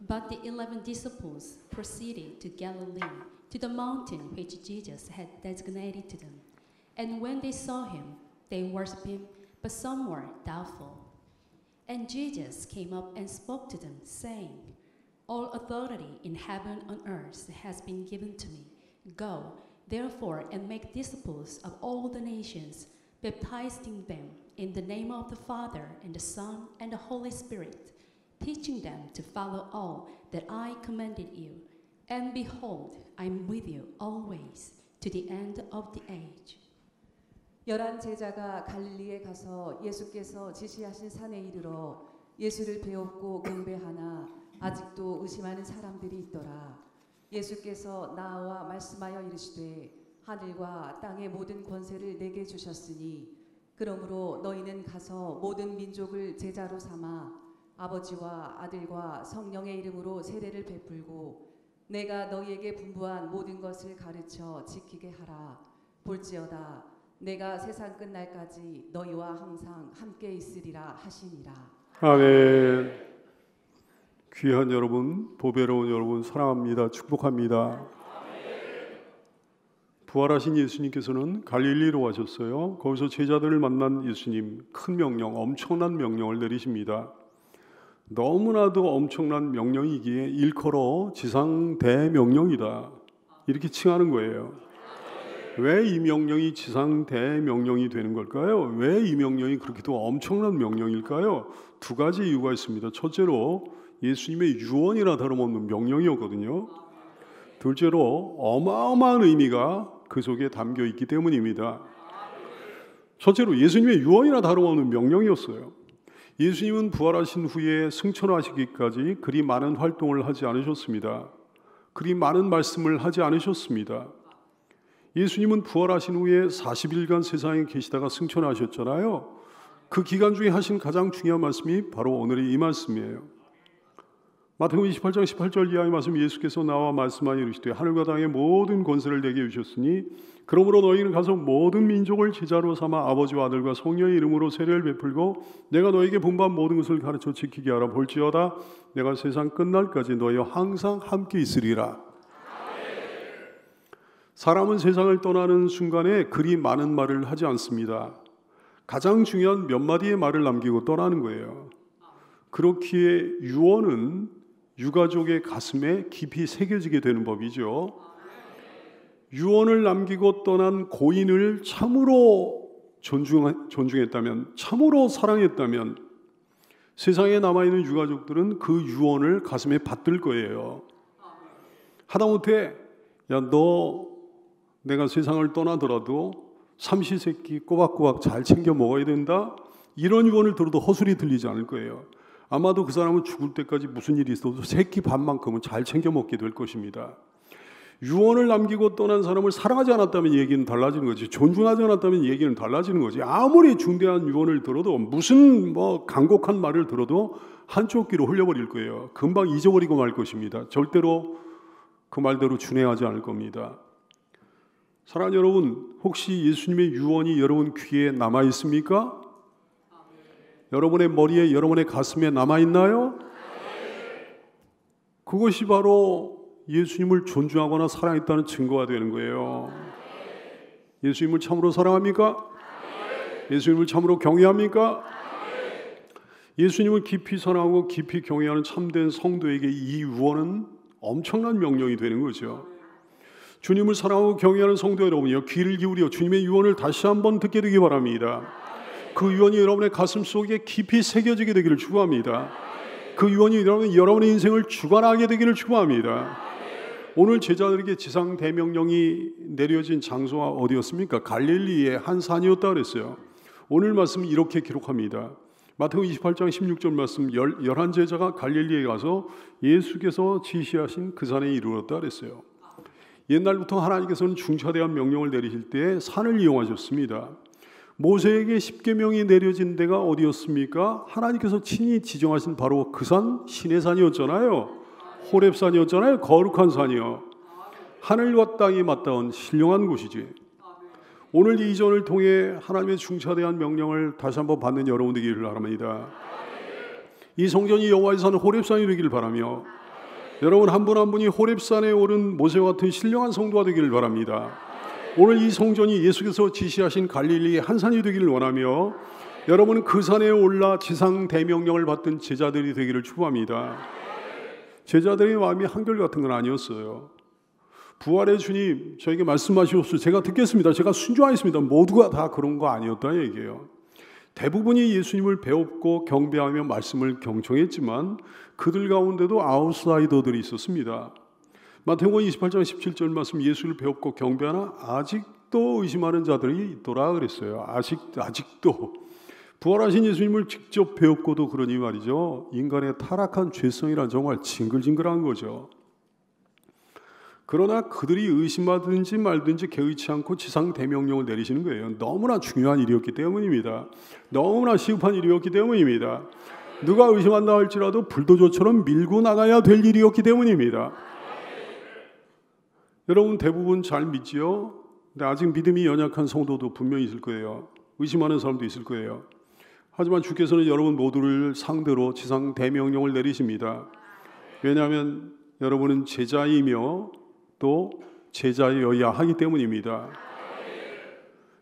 But the 11 disciples proceeded to Galilee, to the mountain which Jesus had designated to them. And when they saw him, they worshipped him, but some were doubtful. And Jesus came up and spoke to them, saying, All authority in heaven and earth has been given to me. Go, therefore, and make disciples of all the nations, baptizing them in the name of the Father, and the Son, and the Holy Spirit, teaching them to follow all that I commanded you. And behold, I am with you always, to the end of the age. 11 제자가 갈릴리에 가서 예수께서 지시하신 산에 이르러 예수를 배웠고 경배하나 아직도 의심하는 사람들이 있더라. 예수께서 나와 말씀하여 이르시되 하늘과 땅의 모든 권세를 내게 주셨으니 그러므로 너희는 가서 모든 민족을 제자로 삼아 아버지와 아들과 성령의 이름으로 세례를 베풀고 내가 너희에게 분부한 모든 것을 가르쳐 지키게 하라. 볼지어다 내가 세상 끝날까지 너희와 항상 함께 있으리라 하시니라. 아멘. 귀한 여러분, 보배로운 여러분 사랑합니다. 축복합니다. 부활하신 예수님께서는 갈릴리로 가셨어요. 거기서 제자들을 만난 예수님, 큰 명령, 엄청난 명령을 내리십니다. 너무나도 엄청난 명령이기에 일컬어 지상 대명령이다, 이렇게 칭하는 거예요. 왜 이 명령이 지상 대명령이 되는 걸까요? 왜 이 명령이 그렇게도 엄청난 명령일까요? 두 가지 이유가 있습니다. 첫째로 예수님의 유언이나 다름없는 명령이었거든요. 둘째로 어마어마한 의미가 그 속에 담겨 있기 때문입니다. 첫째로 예수님의 유언이나 다름없는 명령이었어요. 예수님은 부활하신 후에 승천하시기까지 그리 많은 활동을 하지 않으셨습니다. 그리 많은 말씀을 하지 않으셨습니다. 예수님은 부활하신 후에 40일간 세상에 계시다가 승천하셨잖아요. 그 기간 중에 하신 가장 중요한 말씀이 바로 오늘의 이 말씀이에요. 마태복음 28장 18절 이하의 말씀, 예수께서 나와 말씀하여 이르시되 하늘과 땅의 모든 권세를 내게 주셨으니 그러므로 너희는 가서 모든 민족을 제자로 삼아 아버지와 아들과 성령의 이름으로 세례를 베풀고 내가 너희에게 분부한 모든 것을 가르쳐 지키게 하라. 볼지어다 내가 세상 끝날까지 너희와 항상 함께 있으리라. 사람은 세상을 떠나는 순간에 그리 많은 말을 하지 않습니다. 가장 중요한 몇 마디의 말을 남기고 떠나는 거예요. 그렇기에 유언은 유가족의 가슴에 깊이 새겨지게 되는 법이죠. 유언을 남기고 떠난 고인을 참으로 존중했다면, 참으로 사랑했다면 세상에 남아있는 유가족들은 그 유언을 가슴에 받들 거예요. 하다못해 너 내가 세상을 떠나더라도 삼시세끼 꼬박꼬박 잘 챙겨 먹어야 된다, 이런 유언을 들어도 허술이 들리지 않을 거예요. 아마도 그 사람은 죽을 때까지 무슨 일이 있어도 새끼 밥만큼은 잘 챙겨 먹게 될 것입니다. 유언을 남기고 떠난 사람을 사랑하지 않았다면 얘기는 달라지는 거지. 존중하지 않았다면 얘기는 달라지는 거지. 아무리 중대한 유언을 들어도, 무슨 간곡한 말을 들어도 한쪽 귀로 흘려버릴 거예요. 금방 잊어버리고 말 것입니다. 절대로 그 말대로 준행하지 않을 겁니다. 사랑하는 여러분, 혹시 예수님의 유언이 여러분 귀에 남아 있습니까? 여러분의 머리에, 여러분의 가슴에 남아 있나요? 그것이 바로 예수님을 존중하거나 사랑했다는 증거가 되는 거예요. 예수님을 참으로 사랑합니까? 예수님을 참으로 경외합니까? 예수님을 깊이 사랑하고 깊이 경외하는 참된 성도에게 이 유언은 엄청난 명령이 되는 거죠. 주님을 사랑하고 경외하는 성도 여러분이요, 귀를 기울여 주님의 유언을 다시 한번 듣게 되기 바랍니다. 그 유언이 여러분의 가슴 속에 깊이 새겨지게 되기를 축원합니다. 그 유언이 여러분의 인생을 주관하게 되기를 축원합니다. 오늘 제자들에게 지상 대명령이 내려진 장소가 어디였습니까? 갈릴리의 한 산이었다 그랬어요. 오늘 말씀은 이렇게 기록합니다. 마태복음 28장 16절 말씀, 11제자가 갈릴리에 가서 예수께서 지시하신 그 산에 이르렀다 그랬어요. 옛날부터 하나님께서는 중차대한 명령을 내리실 때 산을 이용하셨습니다. 모세에게 십계명이 내려진 데가 어디였습니까? 하나님께서 친히 지정하신 바로 그 산, 시내산이었잖아요. 호렙산이었잖아요. 거룩한 산이요. 하늘과 땅이 맞닿은 신령한 곳이지. 오늘 이 이전을 통해 하나님의 중차대한 명령을 다시 한번 받는 여러분 되기를 바랍니다. 이 성전이 여호와의 산 호렙산이 되기를 바라며 여러분 한 분 한 분이 호렙산에 오른 모세와 같은 신령한 성도가 되기를 바랍니다. 오늘 이 성전이 예수께서 지시하신 갈릴리의 한 산이 되기를 원하며 여러분은 그 산에 올라 지상 대명령을 받던 제자들이 되기를 축복합니다. 제자들의 마음이 한결같은 건 아니었어요. 부활의 주님 저에게 말씀하시옵소서. 제가 듣겠습니다. 제가 순종하겠습니다. 모두가 다 그런 거 아니었다 얘기예요. 대부분이 예수님을 배웠고 경배하며 말씀을 경청했지만 그들 가운데도 아웃사이더들이 있었습니다. 마태복음 28장 17절 말씀, 예수를 배웠고 경배하나 아직도 의심하는 자들이 있더라 그랬어요. 아직도 부활하신 예수님을 직접 배웠고도 그러니 말이죠. 인간의 타락한 죄성이란 정말 징글징글한 거죠. 그러나 그들이 의심하든지 말든지 개의치 않고 지상 대명령을 내리시는 거예요. 너무나 중요한 일이었기 때문입니다. 너무나 시급한 일이었기 때문입니다. 누가 의심한다 할지라도 불도저처럼 밀고 나가야 될 일이었기 때문입니다. 여러분 대부분 잘 믿지요? 근데 아직 믿음이 연약한 성도도 분명히 있을 거예요. 의심하는 사람도 있을 거예요. 하지만 주께서는 여러분 모두를 상대로 지상 대명령을 내리십니다. 왜냐하면 여러분은 제자이며 또 제자여야 하기 때문입니다.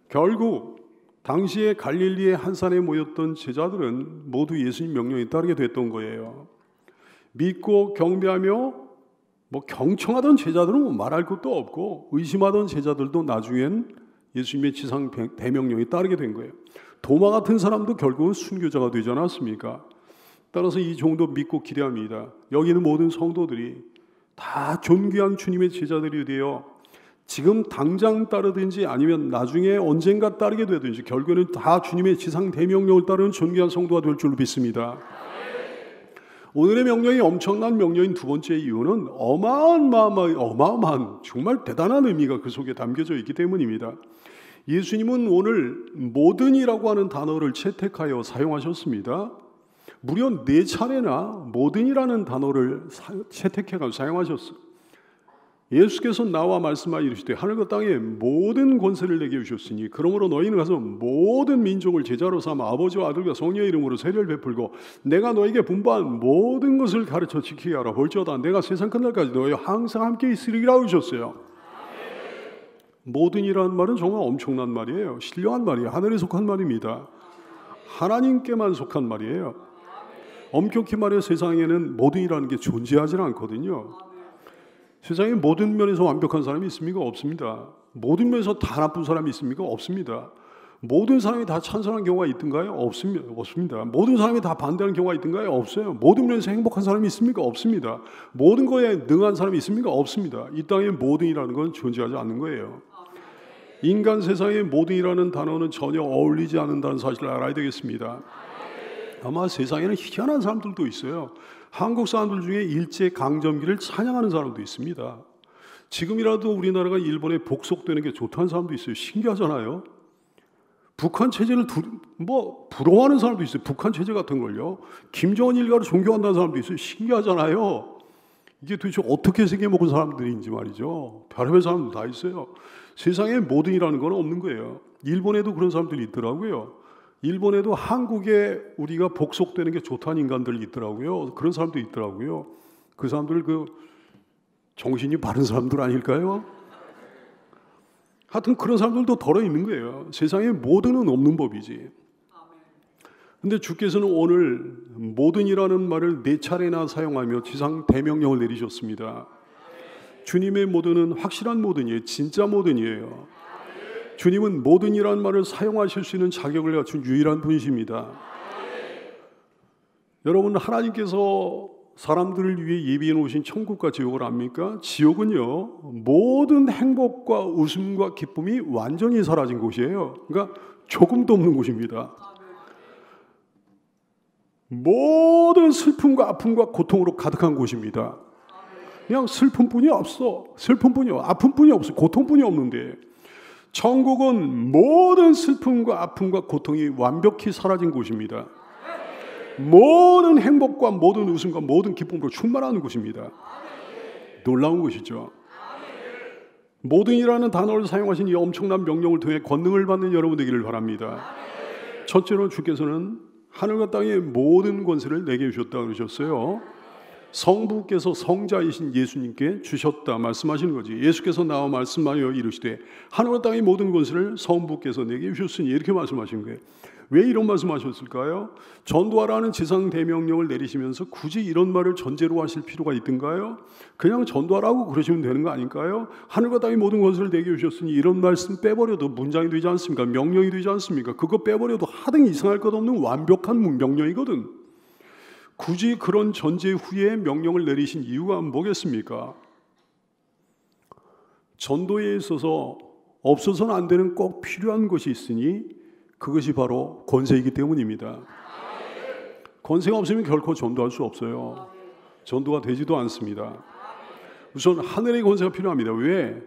결국 당시에 갈릴리의 한 산에 모였던 제자들은 모두 예수님 명령에 따르게 됐던 거예요. 믿고 경배하며 경청하던 제자들은 말할 것도 없고 의심하던 제자들도 나중엔 예수님의 지상 대명령에 따르게 된 거예요. 도마 같은 사람도 결국은 순교자가 되지 않았습니까? 따라서 이 정도 믿고 기대합니다. 여기 있는 모든 성도들이 다 존귀한 주님의 제자들이 되어 지금 당장 따르든지 아니면 나중에 언젠가 따르게 되든지 결국에는 다 주님의 지상 대명령을 따르는 존귀한 성도가 될 줄로 믿습니다. 오늘의 명령이 엄청난 명령인 두 번째 이유는 어마어마한 정말 대단한 의미가 그 속에 담겨져 있기 때문입니다. 예수님은 오늘 모든이라고 하는 단어를 채택하여 사용하셨습니다. 무려 4차례나 모든이라는 단어를 채택해서 사용하셨어요. 예수께서 나와 말씀하여 이르시되 하늘과 땅에 모든 권세를 내게 주셨으니 그러므로 너희는 가서 모든 민족을 제자로 삼아 아버지와 아들과 성령의 이름으로 세례를 베풀고 내가 너에게 분부한 모든 것을 가르쳐 지키게 하라. 볼지어다 내가 세상 끝날까지 너희와 항상 함께 있으리라 하셨어요. 모든이라는 말은 정말 엄청난 말이에요. 신령한 말이에요. 하늘에 속한 말입니다. 하나님께만 속한 말이에요. 엄격히 말해 세상에는 모든이라는 게 존재하지 않거든요. 세상에 모든 면에서 완벽한 사람이 있습니까? 없습니다. 모든 면에서 다 나쁜 사람이 있습니까? 없습니다. 모든 사람이 다 찬성하는 경우가 있던가요? 없습니다. 모든 사람이 다 반대하는 경우가 있던가요? 없어요. 모든 면에서 행복한 사람이 있습니까? 없습니다. 모든 거에 능한 사람이 있습니까? 없습니다. 이 땅에 모든이라는 건 존재하지 않는 거예요. 인간 세상에 모든이라는 단어는 전혀 어울리지 않는다는 사실을 알아야 되겠습니다. 아마 세상에는 희한한 사람들도 있어요. 한국 사람들 중에 일제강점기를 찬양하는 사람도 있습니다. 지금이라도 우리나라가 일본에 복속되는 게 좋다는 사람도 있어요. 신기하잖아요. 북한 체제를 부러워하는 사람도 있어요. 북한 체제 같은 걸요. 김정은 일가를 존경한다는 사람도 있어요. 신기하잖아요. 이게 도대체 어떻게 생겨먹은 사람들인지 말이죠. 별의별 사람들 다 있어요. 세상에 모든이라는 건 없는 거예요. 일본에도 그런 사람들이 있더라고요. 일본에도 한국에 우리가 복속되는 게 좋다는 인간들이 있더라고요. 그런 사람도 있더라고요. 그 사람들 정신이 바른 사람들 아닐까요? 하여튼 그런 사람들도 덜어 있는 거예요. 세상에 모든은 없는 법이지. 근데 주께서는 오늘 모든이라는 말을 4차례나 사용하며 지상 대명령을 내리셨습니다. 주님의 모든은 확실한 모든이에요. 진짜 모든이에요. 주님은 모든이라는 말을 사용하실 수 있는 자격을 갖춘 유일한 분이십니다. 여러분 하나님께서 사람들을 위해 예비해 놓으신 천국과 지옥을 압니까? 지옥은요 모든 행복과 웃음과 기쁨이 완전히 사라진 곳이에요. 그러니까 조금도 없는 곳입니다. 모든 슬픔과 아픔과 고통으로 가득한 곳입니다. 그냥 슬픔뿐이 없어. 슬픔뿐이 없어. 아픔뿐이 없어. 고통뿐이 없는데 천국은 모든 슬픔과 아픔과 고통이 완벽히 사라진 곳입니다. 모든 행복과 모든 웃음과 모든 기쁨으로 충만하는 곳입니다. 놀라운 것이죠. 모든이라는 단어를 사용하신 이 엄청난 명령을 통해 권능을 받는 여러분 되기를 바랍니다. 첫째로 주께서는 하늘과 땅의 모든 권세를 내게 주셨다 그러셨어요. 성부께서 성자이신 예수님께 주셨다 말씀하시는 거지. 예수께서 나와 말씀하여 이르시되 하늘과 땅의 모든 권세를 성부께서 내게 주셨으니 이렇게 말씀하신 거예요. 왜 이런 말씀하셨을까요? 전도하라는 지상 대명령을 내리시면서 굳이 이런 말을 전제로 하실 필요가 있던가요? 그냥 전도하라고 그러시면 되는 거 아닐까요? 하늘과 땅의 모든 권세를 내게 주셨으니 이런 말씀 빼버려도 문장이 되지 않습니까? 명령이 되지 않습니까? 그거 빼버려도 하등 이상할 것 없는 완벽한 명령이거든. 굳이 그런 전제 후에 명령을 내리신 이유가 뭐겠습니까? 전도에 있어서 없어서는 안 되는 꼭 필요한 것이 있으니 그것이 바로 권세이기 때문입니다. 권세가 없으면 결코 전도할 수 없어요. 전도가 되지도 않습니다. 우선 하늘의 권세가 필요합니다. 왜?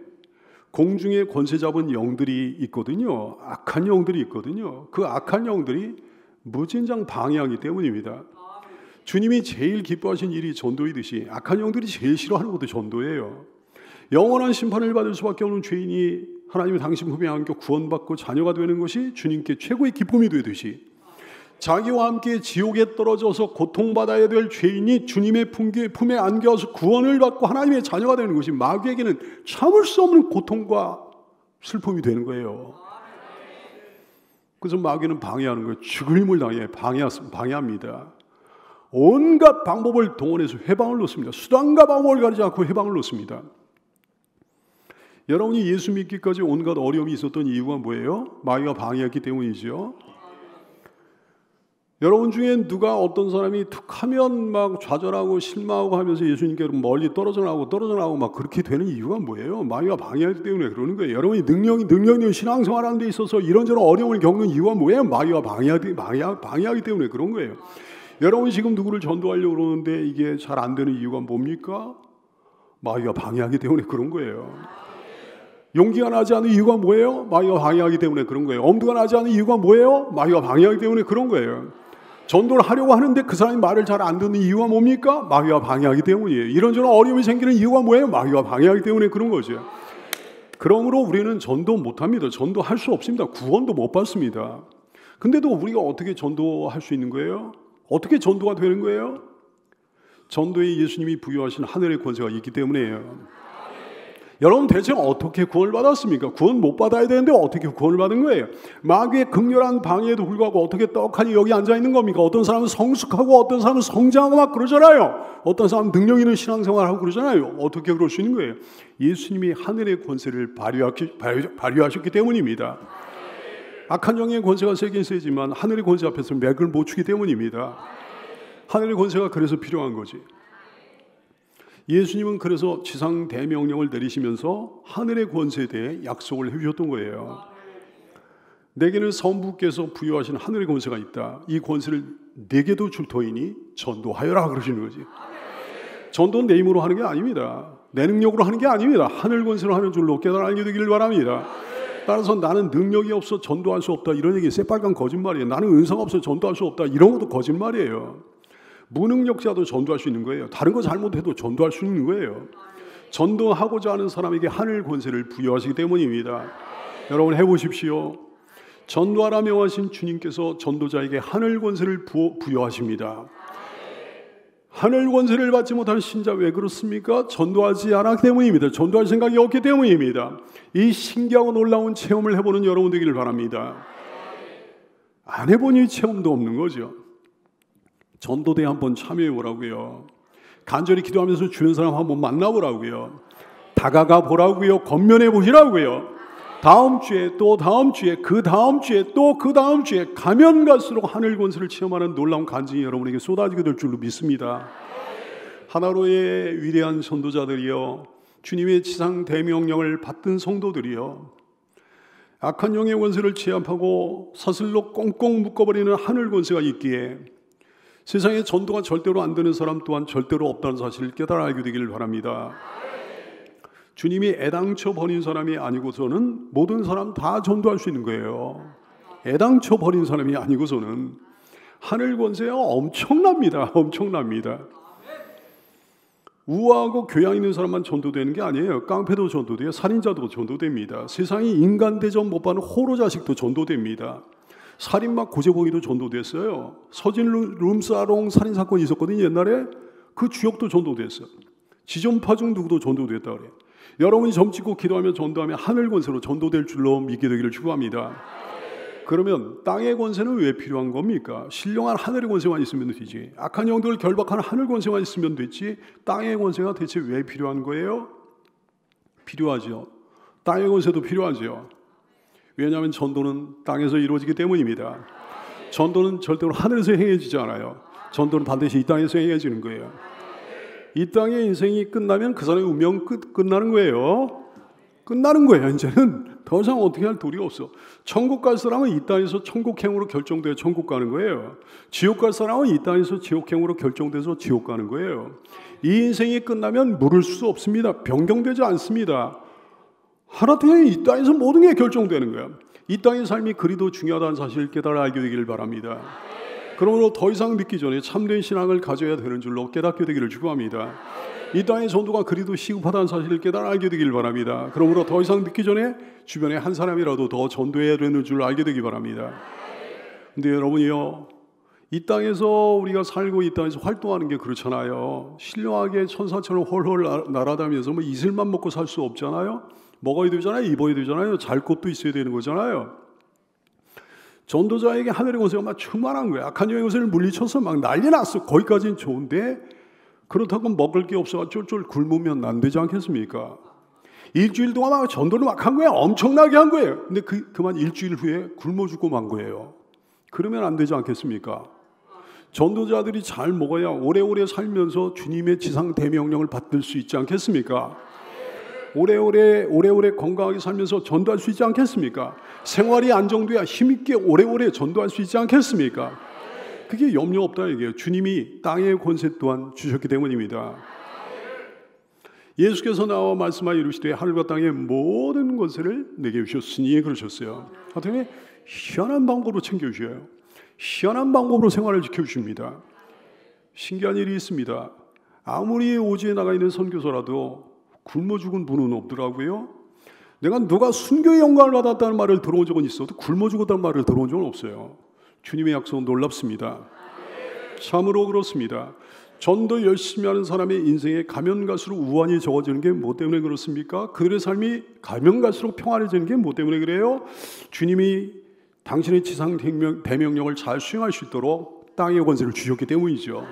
공중에 권세 잡은 영들이 있거든요. 악한 영들이 있거든요. 그 악한 영들이 무진장 방해하기 때문입니다. 주님이 제일 기뻐하신 일이 전도이듯이 악한 영들이 제일 싫어하는 것도 전도예요. 영원한 심판을 받을 수밖에 없는 죄인이 하나님의 당신 품에 안겨 구원받고 자녀가 되는 것이 주님께 최고의 기쁨이 되듯이 자기와 함께 지옥에 떨어져서 고통받아야 될 죄인이 주님의 품에 안겨서 구원을 받고 하나님의 자녀가 되는 것이 마귀에게는 참을 수 없는 고통과 슬픔이 되는 거예요. 그래서 마귀는 방해하는 거예요. 죽을 힘을 당해 방해합니다. 온갖 방법을 동원해서 해방을 놓습니다. 수단과 방법을 가리지 않고 해방을 놓습니다. 여러분이 예수 믿기까지 온갖 어려움이 있었던 이유가 뭐예요? 마귀가 방해했기 때문이죠. 여러분 중에 누가 어떤 사람이 툭하면 막 좌절하고 실망하고 하면서 예수님께 멀리 떨어져 나가고 막 그렇게 되는 이유가 뭐예요? 마귀가 방해하기 때문에 그러는 거예요. 여러분이 능력이 신앙생활하는 데 있어서 이런저런 어려움을 겪는 이유가 뭐예요? 마귀가 방해하기 때문에 그런 거예요. 여러분이 지금 누구를 전도하려고 그러는데 이게 잘 안 되는 이유가 뭡니까? 마귀가 방해하기 때문에 그런 거예요. 용기가 나지 않는 이유가 뭐예요? 마귀가 방해하기 때문에 그런 거예요. 엄두가 나지 않는 이유가 뭐예요? 마귀가 방해하기 때문에 그런 거예요. 전도를 하려고 하는데 그 사람이 말을 잘 안 듣는 이유가 뭡니까? 마귀가 방해하기 때문이에요. 이런저런 어려움이 생기는 이유가 뭐예요? 마귀가 방해하기 때문에 그런 거죠. 그러므로 우리는 전도 못합니다. 전도할 수 없습니다. 구원도 못 받습니다. 근데도 우리가 어떻게 전도할 수 있는 거예요? 어떻게 전도가 되는 거예요? 전도에 예수님이 부여하신 하늘의 권세가 있기 때문이에요. 여러분 대체 어떻게 구원을 받았습니까? 구원 못 받아야 되는데 어떻게 구원을 받은 거예요? 마귀의 극렬한 방해에도 불구하고 어떻게 떡하니 여기 앉아 있는 겁니까? 어떤 사람은 성숙하고 어떤 사람은 성장하고 막 그러잖아요. 어떤 사람은 능력 있는 신앙생활하고 그러잖아요. 어떻게 그럴 수 있는 거예요? 예수님이 하늘의 권세를 발휘하셨기 때문입니다. 악한 영의 권세가 세긴 세지만 하늘의 권세 앞에서 맥을 못 추기 때문입니다. 하늘의 권세가 그래서 필요한 거지. 예수님은 그래서 지상 대명령을 내리시면서 하늘의 권세에 대해 약속을 해주셨던 거예요. 내게는 성부께서 부여하신 하늘의 권세가 있다. 이 권세를 내게도 줄 터이니 전도하여라 그러시는 거지. 전도는 내 힘으로 하는 게 아닙니다. 내 능력으로 하는 게 아닙니다. 하늘 권세로 하는 줄로 깨달아 알게 되기를 바랍니다. 따라서 나는 능력이 없어 전도할 수 없다 이런 얘기 새빨간 거짓말이에요. 나는 은사가 없어 전도할 수 없다 이런 것도 거짓말이에요. 무능력자도 전도할 수 있는 거예요. 다른 거 잘못해도 전도할 수 있는 거예요. 전도하고자 하는 사람에게 하늘 권세를 부여하시기 때문입니다. 여러분 해보십시오. 전도하라 명하신 주님께서 전도자에게 하늘 권세를 부여하십니다. 하늘 권세를 받지 못한 신자 왜 그렇습니까? 전도하지 않았기 때문입니다. 전도할 생각이 없기 때문입니다. 이 신기하고 놀라운 체험을 해보는 여러분 되기를 바랍니다. 안 해보니 체험도 없는 거죠. 전도대회 한번 참여해 보라고요. 간절히 기도하면서 주는 사람 한번 만나보라고요. 다가가 보라고요. 건면해 보시라고요. 다음 주에 또 다음 주에 그 다음 주에 또 그 다음 주에 가면 갈수록 하늘 권세를 체험하는 놀라운 간증이 여러분에게 쏟아지게 될 줄로 믿습니다. 하나로의 위대한 전도자들이여, 주님의 지상 대명령을 받든 성도들이여, 악한 영의 권세를 제압하고 사슬로 꽁꽁 묶어버리는 하늘 권세가 있기에 세상에 전도가 절대로 안 되는 사람 또한 절대로 없다는 사실을 깨달아 알게 되기를 바랍니다. 주님이 애당초 버린 사람이 아니고서는 모든 사람 다 전도할 수 있는 거예요. 애당초 버린 사람이 아니고서는 하늘 권세가 엄청납니다. 엄청납니다. 우아하고 교양 있는 사람만 전도되는 게 아니에요. 깡패도 전도돼요. 살인자도 전도됩니다. 세상이 인간 대접 못 받는 호로 자식도 전도됩니다. 살인마 고재봉이도 전도됐어요. 서진 룸사롱 살인사건이 있었거든요. 옛날에 그 주역도 전도됐어요. 지존파 중 누구도 전도됐다 그래요. 여러분이 점찍고 기도하며 전도하면 하늘 권세로 전도될 줄로 믿게 되기를 축원합니다. 그러면 땅의 권세는 왜 필요한 겁니까? 신령한 하늘의 권세만 있으면 되지. 악한 영들을 결박하는 하늘 권세만 있으면 됐지. 땅의 권세가 대체 왜 필요한 거예요? 필요하죠. 땅의 권세도 필요하죠. 왜냐하면 전도는 땅에서 이루어지기 때문입니다. 전도는 절대로 하늘에서 행해지지 않아요. 전도는 반드시 이 땅에서 행해지는 거예요. 이 땅의 인생이 끝나면 그 사람의 운명 끝나는 거예요. 끝나는 거예요. 이제는 더 이상 어떻게 할 도리가 없어. 천국 갈 사람은 이 땅에서 천국행으로 결정되어 천국 가는 거예요. 지옥 갈 사람은 이 땅에서 지옥행으로 결정돼서 지옥 가는 거예요. 이 인생이 끝나면 물을 수 없습니다. 변경되지 않습니다. 하나님은 이 땅에서 모든 게 결정되는 거예요. 이 땅의 삶이 그리도 중요하다는 사실을 깨달아 알게 되기를 바랍니다. 그러므로 더 이상 믿기 전에 참된 신앙을 가져야 되는 줄로 깨닫게 되기를 축원합니다. 이 땅의 전도가 그리도 시급하다는 사실을 깨달아 알게 되기를 바랍니다. 그러므로 더 이상 믿기 전에 주변에 한 사람이라도 더 전도해야 되는 줄 알게 되기 바랍니다. 근데 여러분이요, 이 땅에서 우리가 살고 이 땅에서 활동하는 게 그렇잖아요. 신령하게 천사처럼 홀홀 날아다니면서 뭐 이슬만 먹고 살 수 없잖아요. 먹어야 되잖아요. 입어야 되잖아요. 잘 곳도 있어야 되는 거잖아요. 전도자에게 하늘의 권세가 막 충만한 거예요. 악한 영의 권세를 물리쳐서 막 난리 났어. 거기까지는 좋은데 그렇다고 먹을 게 없어서 쫄쫄 굶으면 안 되지 않겠습니까? 일주일 동안 막 전도를 막 한 거예요. 엄청나게 한 거예요. 근데 그만 일주일 후에 굶어 죽고 만 거예요. 그러면 안 되지 않겠습니까? 전도자들이 잘 먹어야 오래오래 살면서 주님의 지상 대명령을 받을 수 있지 않겠습니까? 오래오래 건강하게 살면서 전도할 수 있지 않겠습니까? 생활이 안정돼야 힘있게 오래오래 전도할 수 있지 않겠습니까? 그게 염려 없다 얘기해요. 주님이 땅의 권세 또한 주셨기 때문입니다. 예수께서 나와 말씀하여 이르시되 하늘과 땅의 모든 권세를 내게 주셨으니 그러셨어요. 하여튼 희한한 방법으로 챙겨주셔요. 희한한 방법으로 생활을 지켜주십니다. 신기한 일이 있습니다. 아무리 오지에 나가 있는 선교사라도 굶어 죽은 분은 없더라고요. 내가 누가 순교의 영광을 받았다는 말을 들어온 적은 있어도 굶어 죽었다는 말을 들어온 적은 없어요. 주님의 약속은 놀랍습니다. 참으로 그렇습니다. 전도 열심히 하는 사람의 인생에 가면 갈수록 우환이 적어지는 게 뭐 때문에 그렇습니까? 그들의 삶이 가면 갈수록 평안해지는 게 뭐 때문에 그래요? 주님이 당신의 지상 대명령을 잘 수행할 수 있도록 땅의 권세를 주셨기 때문이죠.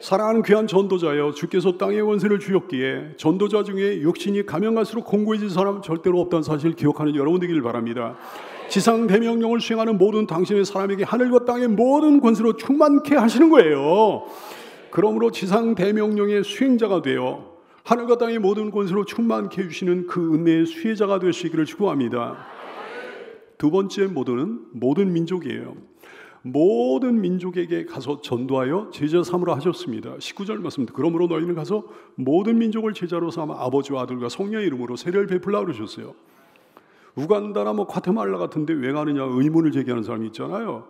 사랑하는 귀한 전도자여, 주께서 땅의 권세를 주셨기에 전도자 중에 육신이 가면 갈수록 공고해진 사람은 절대로 없다는 사실을 기억하는 여러분 되기를 바랍니다. 지상 대명령을 수행하는 모든 당신의 사람에게 하늘과 땅의 모든 권세로 충만케 하시는 거예요. 그러므로 지상 대명령의 수행자가 되어 하늘과 땅의 모든 권세로 충만케 해주시는 그 은혜의 수혜자가 되시기를 축원합니다. 두 번째 모두는 모든 민족이에요. 모든 민족에게 가서 전도하여 제자 삼으라 하셨습니다. 19절 말씀입니다. 그러므로 너희는 가서 모든 민족을 제자로 삼아 아버지와 아들과 성령의 이름으로 세례를 베풀라 그러셨어요. 우간다나 과테말라 같은데 왜 가느냐 의문을 제기하는 사람이 있잖아요.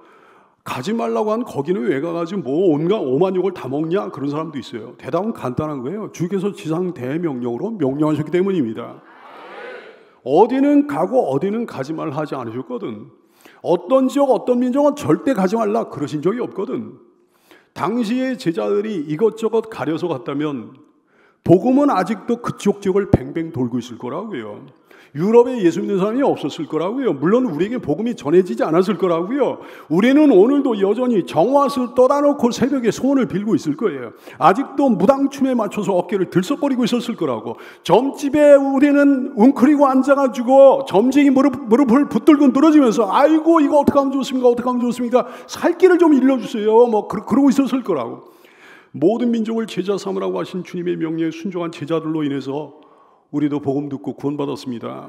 가지 말라고 한 거기는 왜 가가지고 온갖 오만 욕을 다 먹냐 그런 사람도 있어요. 대답은 간단한 거예요. 주께서 지상 대명령으로 명령하셨기 때문입니다. 어디는 가고 어디는 가지 말라 하지 않으셨거든. 어떤 지역 어떤 민족은 절대 가지 말라 그러신 적이 없거든. 당시의 제자들이 이것저것 가려서 갔다면 복음은 아직도 그쪽 지역을 뱅뱅 돌고 있을 거라고요. 유럽에 예수 믿는 사람이 없었을 거라고요. 물론 우리에게 복음이 전해지지 않았을 거라고요. 우리는 오늘도 여전히 정화수 떠다 놓고 새벽에 소원을 빌고 있을 거예요. 아직도 무당춤에 맞춰서 어깨를 들썩거리고 있었을 거라고. 점집에 우리는 웅크리고 앉아가지고 점쟁이 무릎을 붙들고 늘어지면서 아이고 이거 어떻게 하면 좋습니까? 어떻게 하면 좋습니까? 살 길을 좀 일러주세요. 그러고 있었을 거라고. 모든 민족을 제자 삼으라고 하신 주님의 명령에 순종한 제자들로 인해서 우리도 복음 듣고 구원받았습니다.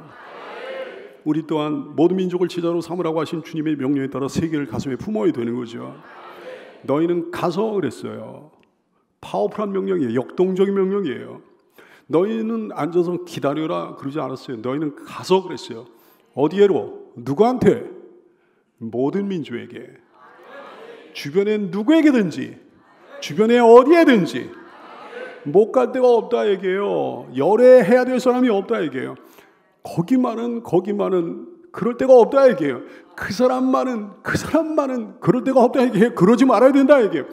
우리 또한 모든 민족을 제자로 삼으라고 하신 주님의 명령에 따라 세계를 가슴에 품어야 되는 거죠. 너희는 가서 그랬어요. 파워풀한 명령이에요. 역동적인 명령이에요. 너희는 앉아서 기다려라 그러지 않았어요. 너희는 가서 그랬어요. 어디에로? 누구한테? 모든 민족에게. 주변에 누구에게든지 주변에 어디에든지 못 갈 데가 없다 얘기해요. 열애해야 될 사람이 없다 얘기해요. 거기만은 그럴 데가 없다 얘기해요. 그 사람만은 그럴 데가 없다 얘기해요. 그러지 말아야 된다 얘기해요.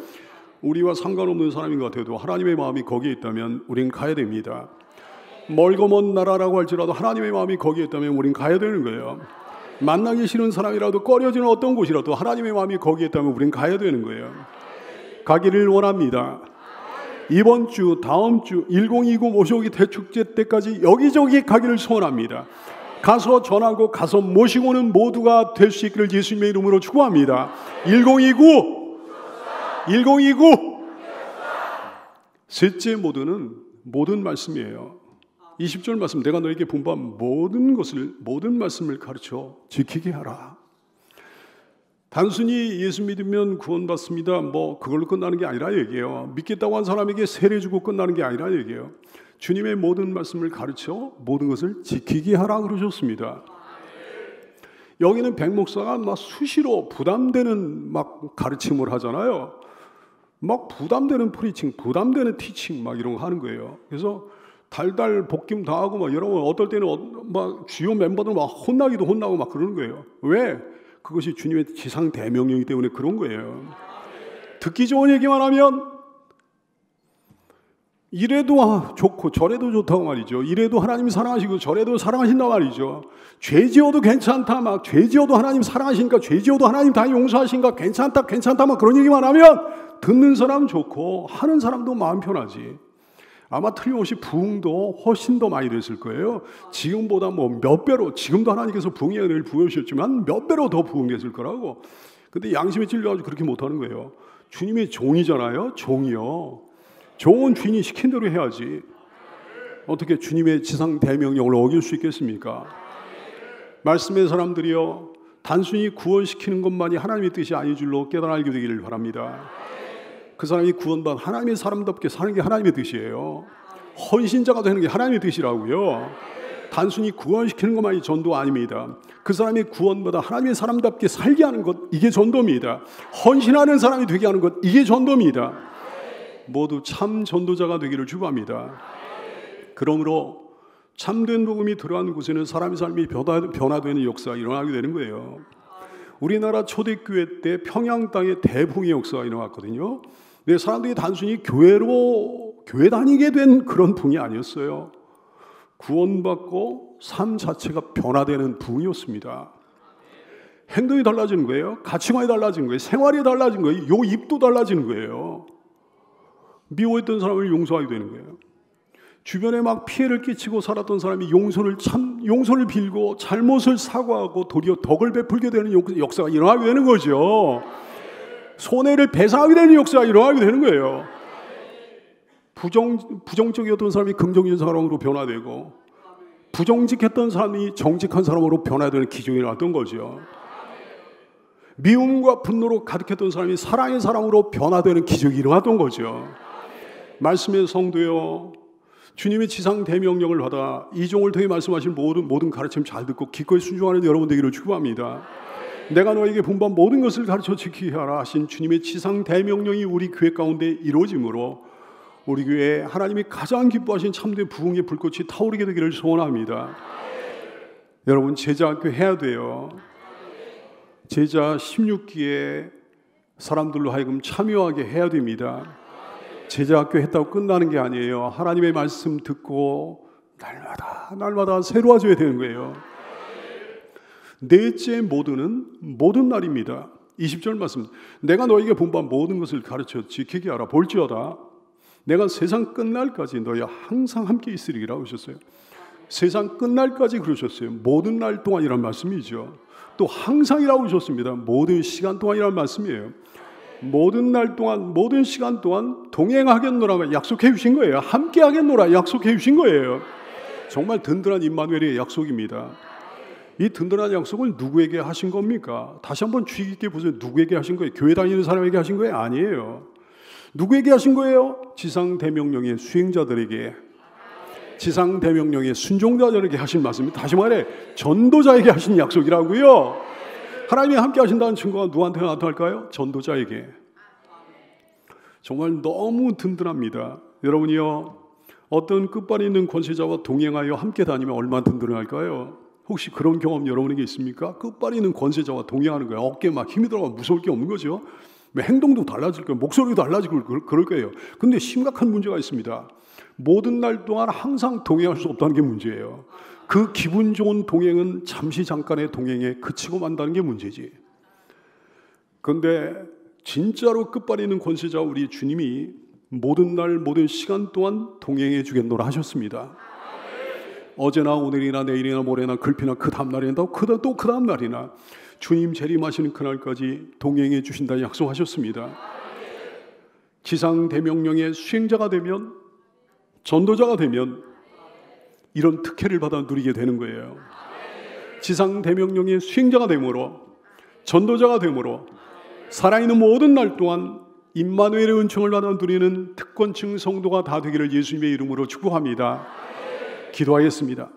우리와 상관없는 사람인 것 같아도 하나님의 마음이 거기에 있다면 우린 가야 됩니다. 멀고 먼 나라라고 할지라도 하나님의 마음이 거기에 있다면 우린 가야 되는 거예요. 만나기 싫은 사람이라도 꺼려지는 어떤 곳이라도 하나님의 마음이 거기에 있다면 우린 가야 되는 거예요. 가기를 원합니다. 이번 주, 다음 주 1029 모셔오기 대축제 때까지 여기저기 가기를 소원합니다. 가서 전하고 가서 모시고 오는 모두가 될 수 있기를 예수님의 이름으로 축원합니다. 1029 셋째 모든은 모든 말씀이에요. 20절 말씀, 내가 너에게 분부한 모든 말씀을 가르쳐 지키게 하라. 단순히 예수 믿으면 구원받습니다, 그걸로 끝나는 게 아니라 얘기해요. 믿겠다고 한 사람에게 세례 주고 끝나는 게 아니라 얘기해요. 주님의 모든 말씀을 가르쳐 모든 것을 지키게 하라 그러셨습니다. 여기는 백 목사가 막 수시로 부담되는 막 가르침을 하잖아요. 막 부담되는 프리칭, 부담되는 티칭 막 이런 거 하는 거예요. 그래서 달달 볶임 당하고 막 여러분 어떨 때는 막 주요 멤버들 막 혼나기도 혼나고 막 그러는 거예요. 왜? 그것이 주님의 지상 대명령이기 때문에 그런 거예요. 듣기 좋은 얘기만 하면 이래도 좋고 저래도 좋다고 말이죠. 이래도 하나님 사랑하시고 저래도 사랑하신다 말이죠. 죄 지어도 괜찮다, 막 죄 지어도 하나님 사랑하시니까, 죄 지어도 하나님 다 용서하시니까 괜찮다 막 그런 얘기만 하면 듣는 사람 좋고 하는 사람도 마음 편하지. 아마 틀림없이 부흥도 훨씬 더 많이 됐을 거예요. 지금보다 몇 배로, 지금도 하나님께서 부흥의 은혜를 부여주셨지만 몇 배로 더 부흥됐을 거라고. 근데 양심에 찔려가지고 그렇게 못하는 거예요. 주님의 종이잖아요. 종이요. 종은 주인이 시킨 대로 해야지. 어떻게 주님의 지상 대명령을 어길 수 있겠습니까? 말씀의 사람들이요, 단순히 구원시키는 것만이 하나님의 뜻이 아닌 줄로 깨달아 알게 되기를 바랍니다. 그 사람이 구원받은 하나님의 사람답게 사는 게 하나님의 뜻이에요. 헌신자가 되는 게 하나님의 뜻이라고요. 단순히 구원시키는 것만이 전도 아닙니다. 그 사람이 구원받아 하나님의 사람답게 살게 하는 것, 이게 전도입니다. 헌신하는 사람이 되게 하는 것, 이게 전도입니다. 모두 참 전도자가 되기를 축원합니다. 그러므로 참된 복음이 들어간 곳에는 사람의 삶이 변화되는 역사가 일어나게 되는 거예요. 우리나라 초대교회 때 평양 땅에 대붕의 역사가 일어났거든요. 근데 사람들이 단순히 교회 다니게 된 그런 붕이 아니었어요. 구원받고 삶 자체가 변화되는 붕이었습니다. 행동이 달라지는 거예요. 가치관이 달라지는 거예요. 생활이 달라진 거예요. 요 입도 달라지는 거예요. 미워했던 사람을 용서하게 되는 거예요. 주변에 막 피해를 끼치고 살았던 사람이 용서를 빌고 잘못을 사과하고 도리어 덕을 베풀게 되는 역사가 일어나게 되는 거죠. 손해를 배상하게 되는 역사가 일어나게 되는 거예요. 부정적이었던 사람이 긍정적인 사람으로 변화되고, 부정직했던 사람이 정직한 사람으로 변화되는 기적이 일어났던 거죠. 미움과 분노로 가득했던 사람이 사랑의 사람으로 변화되는 기적이 일어났던 거죠. 말씀의 성도요, 주님의 지상 대명령을 받아 이종을 통해 말씀하신 모든 가르침 잘 듣고 기꺼이 순종하는 여러분 되기를 축원합니다. 내가 너에게 분부한 모든 것을 가르쳐 지키게 하라 하신 주님의 지상 대명령이 우리 교회 가운데 이루어지므로 우리 교회에 하나님이 가장 기뻐하신 참된 부흥의 불꽃이 타오르게 되기를 소원합니다. 여러분, 제자학교 해야 돼요. 제자 16기에 사람들로 하여금 참여하게 해야 됩니다. 제자학교 했다고 끝나는 게 아니에요. 하나님의 말씀 듣고 날마다 새로워져야 되는 거예요. 넷째 모든은 모든 날입니다. 20절 말씀, 내가 너에게 분부한 모든 것을 가르쳐 지키게 하라. 볼지어다 내가 세상 끝날까지 너희와 항상 함께 있으리라고 하셨어요. 세상 끝날까지 그러셨어요. 모든 날 동안이란 말씀이죠. 또 항상이라고 하셨습니다. 모든 시간 동안이란 말씀이에요. 모든 날 동안, 모든 시간 동안 동행하겠노라 약속해 주신 거예요. 함께 하겠노라 약속해 주신 거예요. 정말 든든한 임마누엘의 약속입니다. 이 든든한 약속을 누구에게 하신 겁니까? 다시 한번 주의 깊게 보세요. 누구에게 하신 거예요? 교회 다니는 사람에게 하신 거예요? 아니에요. 누구에게 하신 거예요? 지상 대명령의 수행자들에게, 지상 대명령의 순종자들에게 하신 말씀입니다. 다시 말해 전도자에게 하신 약속이라고요. 하나님이 함께 하신다는 증거가 누구한테 나타날까요? 전도자에게. 정말 너무 든든합니다. 여러분이요, 어떤 끝발이 있는 권세자와 동행하여 함께 다니면 얼마나 든든할까요? 혹시 그런 경험 여러분에게 있습니까? 끝발이 있는 권세자와 동행하는 거예요. 어깨에 막 힘이 들어가 무서울 게 없는 거죠. 행동도 달라질 거예요. 목소리도 달라지고 그럴 거예요. 근데 심각한 문제가 있습니다. 모든 날 동안 항상 동행할 수 없다는 게 문제예요. 그 기분 좋은 동행은 잠시 잠깐의 동행에 그치고 만다는 게 문제지. 그런데 진짜로 끝발이 있는 권세자 우리 주님이 모든 날 모든 시간 동안 동행해 주겠노라 하셨습니다. 어제나 오늘이나 내일이나 모레나 글피나 그 다음 날이나 또 그 다음 날이나 주님 재림하시는 그날까지 동행해 주신다 약속하셨습니다. 지상 대명령의 수행자가 되면, 전도자가 되면 이런 특혜를 받아 누리게 되는 거예요. 지상 대명령의 수행자가 되므로, 전도자가 되므로 살아있는 모든 날 동안 임마누엘의 은총을 받아 누리는 특권층 성도가 다 되기를 예수님의 이름으로 축복합니다. 기도하겠습니다.